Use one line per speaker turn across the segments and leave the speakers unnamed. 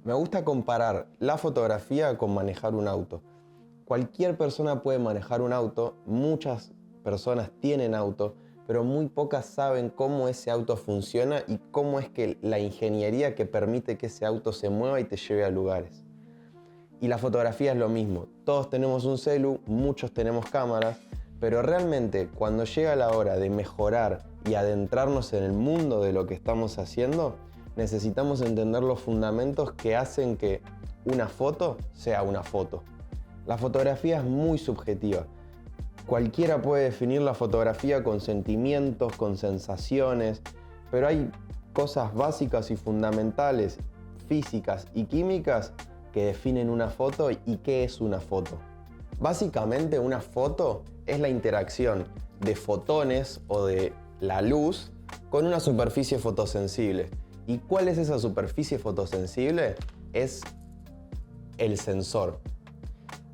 Me gusta comparar la fotografía con manejar un auto. Cualquier persona puede manejar un auto, muchas personas tienen auto, pero muy pocas saben cómo ese auto funciona y cómo es que la ingeniería que permite que ese auto se mueva y te lleve a lugares. Y la fotografía es lo mismo. Todos tenemos un celu, muchos tenemos cámaras, pero realmente cuando llega la hora de mejorar y adentrarnos en el mundo de lo que estamos haciendo, necesitamos entender los fundamentos que hacen que una foto sea una foto. La fotografía es muy subjetiva. Cualquiera puede definir la fotografía con sentimientos, con sensaciones, pero hay cosas básicas y fundamentales, físicas y químicas, que definen una foto y qué es una foto. Básicamente, una foto es la interacción de fotones o de la luz con una superficie fotosensible. ¿Y cuál es esa superficie fotosensible? Es el sensor.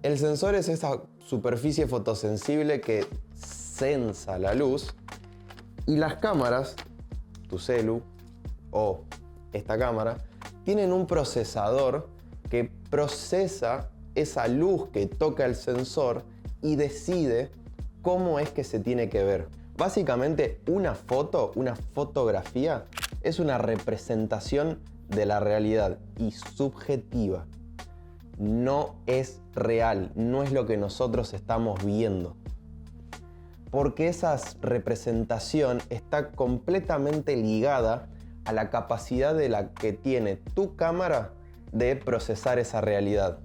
El sensor es esa superficie fotosensible que sensa la luz, y las cámaras, tu celu o esta cámara, tienen un procesador que procesa esa luz que toca el sensor y decide cómo es que se tiene que ver. Básicamente, una foto, una fotografía, es una representación de la realidad y subjetiva. No es real, no es lo que nosotros estamos viendo. Porque esa representación está completamente ligada a la capacidad de la que tiene tu cámara de procesar esa realidad.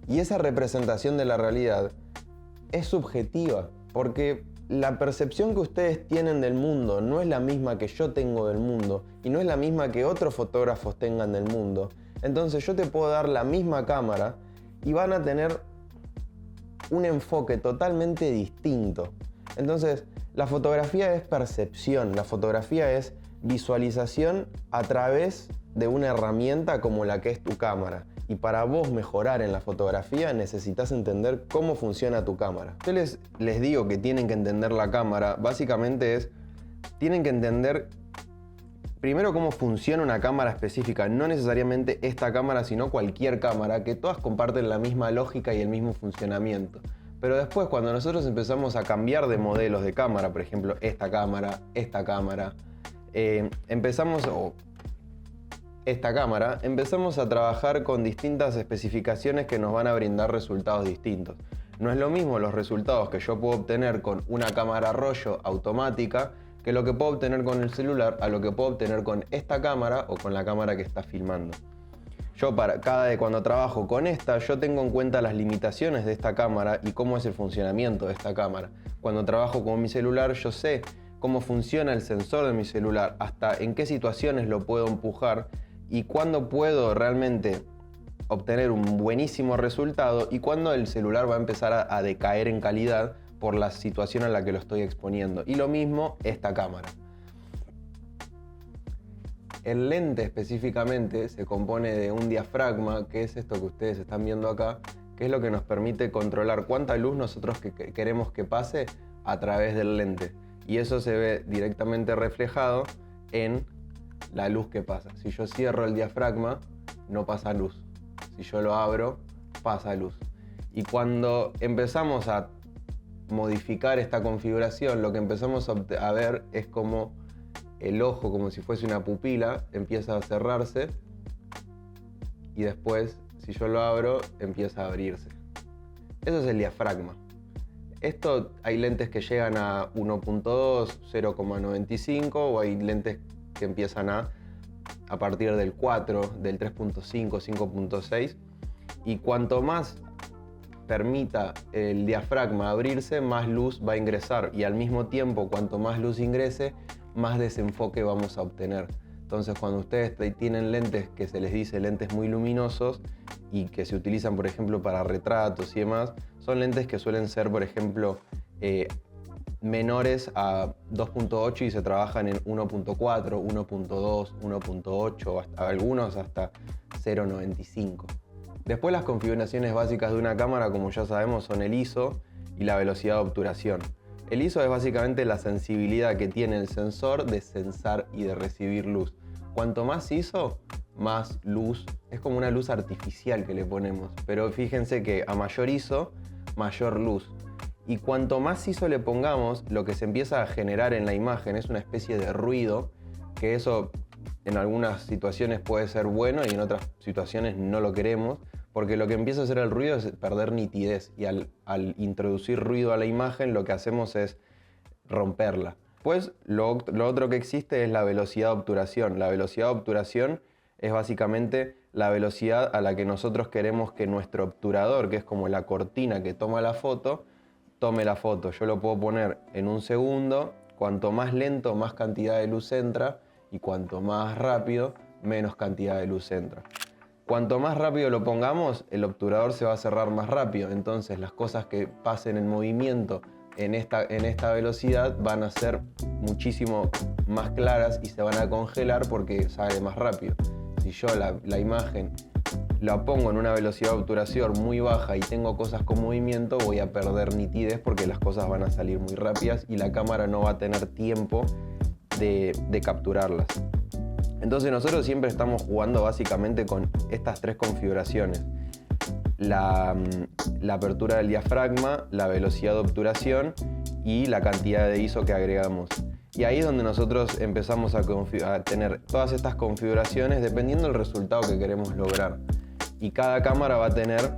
Y esa representación de la realidad es subjetiva, porque la percepción que ustedes tienen del mundo no es la misma que yo tengo del mundo y no es la misma que otros fotógrafos tengan del mundo. Entonces yo te puedo dar la misma cámara y van a tener un enfoque totalmente distinto. Entonces, la fotografía es percepción, la fotografía es visualización a través de una herramienta como la que es tu cámara. Y para vos mejorar en la fotografía necesitas entender cómo funciona tu cámara. Yo les digo que tienen que entender la cámara, básicamente tienen que entender primero cómo funciona una cámara específica, no necesariamente esta cámara, sino cualquier cámara, que todas comparten la misma lógica y el mismo funcionamiento. Pero después, cuando nosotros empezamos a cambiar de modelos de cámara, por ejemplo, esta cámara, empezamos a trabajar con distintas especificaciones que nos van a brindar resultados distintos. No es lo mismo los resultados que yo puedo obtener con una cámara rollo automática que lo que puedo obtener con el celular a lo que puedo obtener con esta cámara o con la cámara que está filmando. Yo cuando trabajo con esta, yo tengo en cuenta las limitaciones de esta cámara y cómo es el funcionamiento de esta cámara. Cuando trabajo con mi celular, yo sé cómo funciona el sensor de mi celular, hasta en qué situaciones lo puedo empujar y cuándo puedo realmente obtener un buenísimo resultado y cuándo el celular va a empezar a decaer en calidad por la situación en la que lo estoy exponiendo. Y lo mismo esta cámara. El lente específicamente se compone de un diafragma, que es esto que ustedes están viendo acá, que es lo que nos permite controlar cuánta luz nosotros queremos que pase a través del lente. Y eso se ve directamente reflejado en la luz que pasa. Si yo cierro el diafragma, no pasa luz. Si yo lo abro, pasa luz. Y cuando empezamos a modificar esta configuración, lo que empezamos a ver es como el ojo, como si fuese una pupila, empieza a cerrarse y después, si yo lo abro, empieza a abrirse. Eso es el diafragma. Esto hay lentes que llegan a 1.2, 0.95 o hay lentes que empiezan a partir del 4, del 3.5, 5.6, y cuanto más permita el diafragma abrirse, más luz va a ingresar, y al mismo tiempo, cuanto más luz ingrese, más desenfoque vamos a obtener. Entonces, cuando ustedes tienen lentes que se les dice lentes muy luminosos y que se utilizan, por ejemplo, para retratos y demás, son lentes que suelen ser, por ejemplo, menores a 2.8 y se trabajan en 1.4, 1.2, 1.8, algunos hasta 0.95. Después, las configuraciones básicas de una cámara, como ya sabemos, son el ISO y la velocidad de obturación. El ISO es básicamente la sensibilidad que tiene el sensor de sensar y de recibir luz. Cuanto más ISO, más luz. Es como una luz artificial que le ponemos, pero fíjense que a mayor ISO, mayor luz. Y cuanto más ISO le pongamos, lo que se empieza a generar en la imagen es una especie de ruido, que eso en algunas situaciones puede ser bueno y en otras situaciones no lo queremos, porque lo que empieza a hacer el ruido es perder nitidez, y al introducir ruido a la imagen lo que hacemos es romperla. Pues lo otro que existe es la velocidad de obturación. La velocidad de obturación es básicamente la velocidad a la que nosotros queremos que nuestro obturador, que es como la cortina que toma la foto, tome la foto. Yo lo puedo poner en 1 segundo, cuanto más lento, más cantidad de luz entra, y cuanto más rápido, menos cantidad de luz entra. Cuanto más rápido lo pongamos, el obturador se va a cerrar más rápido, entonces las cosas que pasen en movimiento en esta velocidad van a ser muchísimo más claras y se van a congelar porque sale más rápido. Si yo la imagen la pongo en una velocidad de obturación muy baja y tengo cosas con movimiento, voy a perder nitidez porque las cosas van a salir muy rápidas y la cámara no va a tener tiempo de capturarlas. Entonces nosotros siempre estamos jugando básicamente con estas 3 configuraciones. La apertura del diafragma, la velocidad de obturación y la cantidad de ISO que agregamos. Y ahí es donde nosotros empezamos a tener todas estas configuraciones dependiendo del resultado que queremos lograr. Y cada cámara va a tener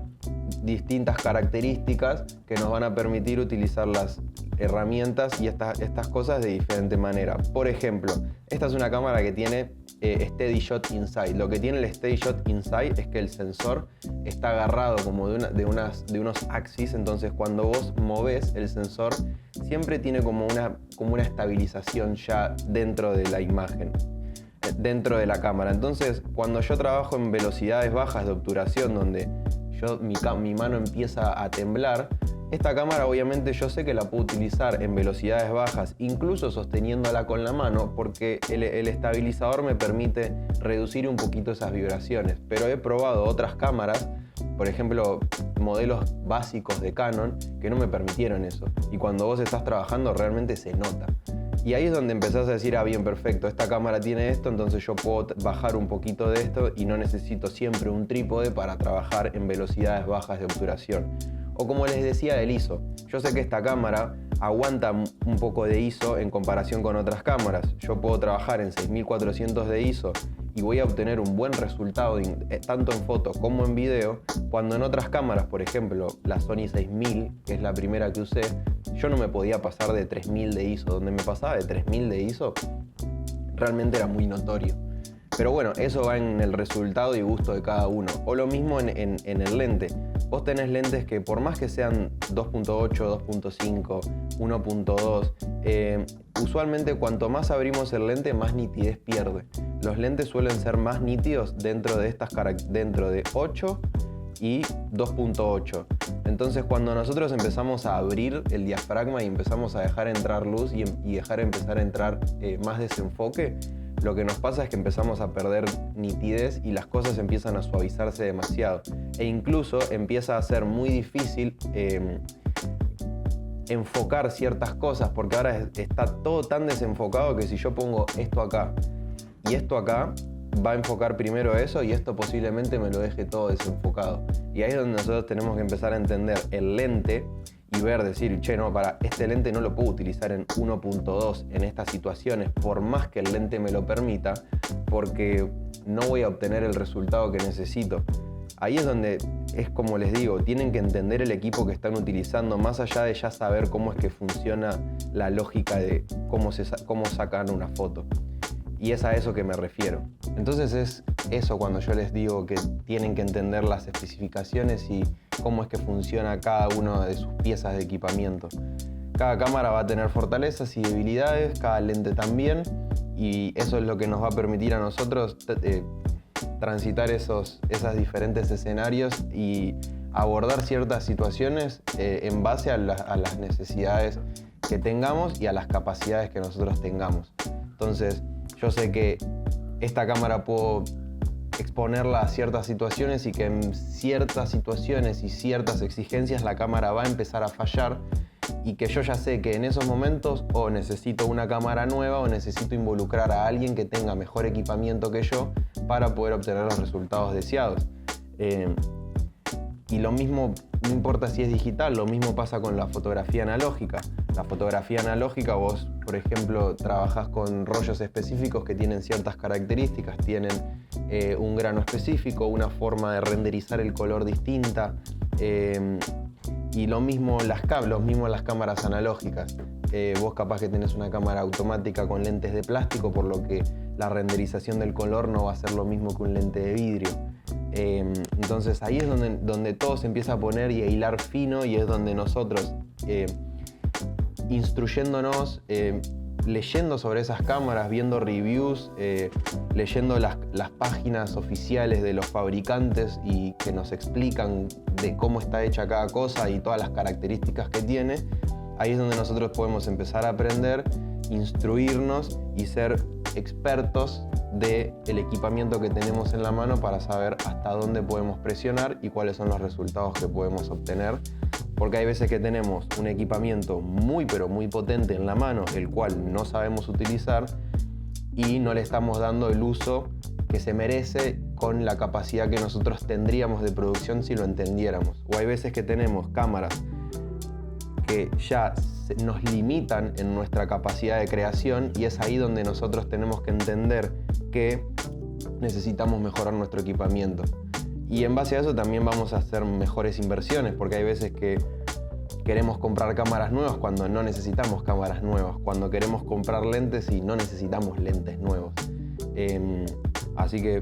distintas características que nos van a permitir utilizar las herramientas y estas cosas de diferente manera. Por ejemplo, esta es una cámara que tiene Steady Shot Inside. Lo que tiene el Steady Shot Inside es que el sensor está agarrado como de unos axis, entonces cuando vos movés el sensor siempre tiene como una estabilización ya dentro de la imagen, dentro de la cámara. Entonces cuando yo trabajo en velocidades bajas de obturación donde mi mano empieza a temblar, esta cámara obviamente yo sé que la puedo utilizar en velocidades bajas, incluso sosteniéndola con la mano, porque el estabilizador me permite reducir un poquito esas vibraciones. Pero he probado otras cámaras, por ejemplo modelos básicos de Canon, que no me permitieron eso. Y cuando vos estás trabajando realmente se nota. Y ahí es donde empezás a decir, bien, perfecto, esta cámara tiene esto, entonces yo puedo bajar un poquito de esto y no necesito siempre un trípode para trabajar en velocidades bajas de obturación. O como les decía del ISO, yo sé que esta cámara aguanta un poco de ISO en comparación con otras cámaras. Yo puedo trabajar en 6400 de ISO y voy a obtener un buen resultado tanto en foto como en video, cuando en otras cámaras, por ejemplo la Sony 6000, que es la primera que usé, yo no me podía pasar de 3000 de ISO. Donde me pasaba de 3000 de ISO realmente era muy notorio. Pero bueno, eso va en el resultado y gusto de cada uno. O lo mismo en el lente. Vos tenés lentes que por más que sean 2.8, 2.5, 1.2, usualmente cuanto más abrimos el lente, más nitidez pierde. Los lentes suelen ser más nítidos dentro de 8 y 2.8. Entonces cuando nosotros empezamos a abrir el diafragma y empezamos a dejar entrar luz y empezar a entrar más desenfoque, lo que nos pasa es que empezamos a perder nitidez y las cosas empiezan a suavizarse demasiado. E incluso empieza a ser muy difícil enfocar ciertas cosas, porque ahora está todo tan desenfocado que si yo pongo esto acá y esto acá, va a enfocar primero eso y esto posiblemente me lo deje todo desenfocado. Y ahí es donde nosotros tenemos que empezar a entender el lente y decir, no, este lente no lo puedo utilizar en 1.2 en estas situaciones, por más que el lente me lo permita, porque no voy a obtener el resultado que necesito. Ahí es donde, es como les digo, tienen que entender el equipo que están utilizando, más allá de ya saber cómo es que funciona la lógica de cómo sacar una foto. Y es a eso que me refiero. Entonces es eso cuando yo les digo que tienen que entender las especificaciones y cómo es que funciona cada una de sus piezas de equipamiento. Cada cámara va a tener fortalezas y debilidades, cada lente también, y eso es lo que nos va a permitir a nosotros transitar esos diferentes escenarios y abordar ciertas situaciones en base a las necesidades que tengamos y a las capacidades que nosotros tengamos. Entonces, yo sé que esta cámara puedo exponerla a ciertas situaciones y que en ciertas situaciones y ciertas exigencias la cámara va a empezar a fallar, y que yo ya sé que en esos momentos o necesito una cámara nueva o necesito involucrar a alguien que tenga mejor equipamiento que yo para poder obtener los resultados deseados. Y lo mismo, no importa si es digital, lo mismo pasa con la fotografía analógica. La fotografía analógica, vos, por ejemplo, trabajás con rollos específicos que tienen ciertas características, tienen un grano específico, una forma de renderizar el color distinta, y lo mismo las cámaras analógicas. Vos capaz que tenés una cámara automática con lentes de plástico, por lo que la renderización del color no va a ser lo mismo que un lente de vidrio. Entonces ahí es donde todo se empieza a poner y a hilar fino, y es donde nosotros, instruyéndonos, leyendo sobre esas cámaras, viendo reviews, leyendo las páginas oficiales de los fabricantes y que nos explican de cómo está hecha cada cosa y todas las características que tiene, ahí es donde nosotros podemos empezar a aprender, instruirnos y ser expertos del equipamiento que tenemos en la mano para saber hasta dónde podemos presionar y cuáles son los resultados que podemos obtener. Porque hay veces que tenemos un equipamiento muy pero muy potente en la mano, el cual no sabemos utilizar y no le estamos dando el uso que se merece con la capacidad que nosotros tendríamos de producción si lo entendiéramos. O hay veces que tenemos cámaras que ya nos limitan en nuestra capacidad de creación, y es ahí donde nosotros tenemos que entender que necesitamos mejorar nuestro equipamiento. Y en base a eso también vamos a hacer mejores inversiones, porque hay veces que queremos comprar cámaras nuevas cuando no necesitamos cámaras nuevas, cuando queremos comprar lentes y no necesitamos lentes nuevos. Así que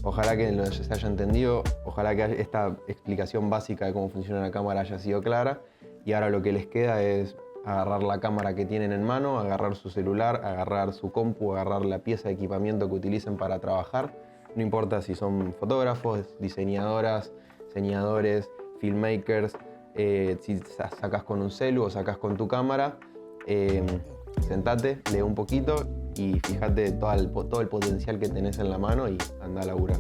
ojalá que se haya entendido, ojalá que esta explicación básica de cómo funciona la cámara haya sido clara, y ahora lo que les queda es agarrar la cámara que tienen en mano, agarrar su celular, agarrar su compu, agarrar la pieza de equipamiento que utilicen para trabajar. No importa si son fotógrafos, diseñadoras, diseñadores, filmmakers, si sacas con un celu o sacas con tu cámara, sentate, lee un poquito y fíjate todo el potencial que tenés en la mano y anda a laburar.